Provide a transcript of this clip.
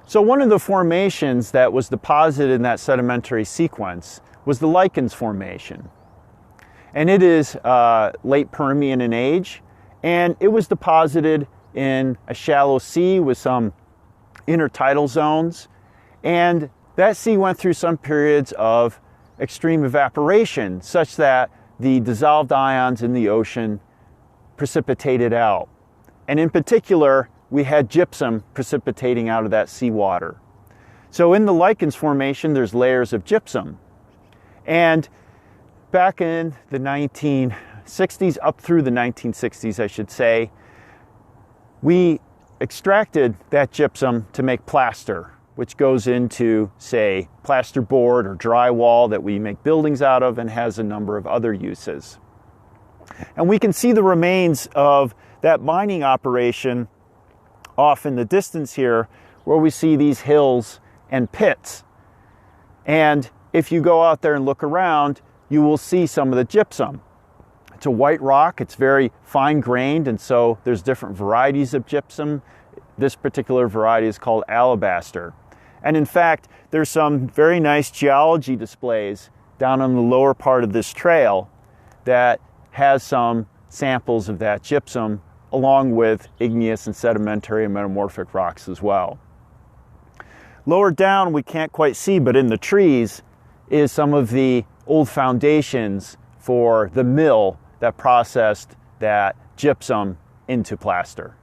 So one of the formations that was deposited in that sedimentary sequence was the Lichens Formation. And it is late Permian in age, and it was deposited in a shallow sea with some intertidal zones. And that sea went through some periods of extreme evaporation, such that the dissolved ions in the ocean precipitated out. And in particular, we had gypsum precipitating out of that seawater. So in the Lichens Formation, there's layers of gypsum. And back in the 1960s, up through the 1960s, I should say, we extracted that gypsum to make plaster, which goes into, say, plasterboard or drywall that we make buildings out of and has a number of other uses. And we can see the remains of that mining operation off in the distance here, where we see these hills and pits. And if you go out there and look around, you will see some of the gypsum. It's a white rock, it's very fine grained, and so there's different varieties of gypsum. This particular variety is called alabaster. And in fact, there's some very nice geology displays down on the lower part of this trail that has some samples of that gypsum, along with igneous and sedimentary and metamorphic rocks as well. Lower down, we can't quite see, but in the trees is some of the old foundations for the mill that processed that gypsum into plaster.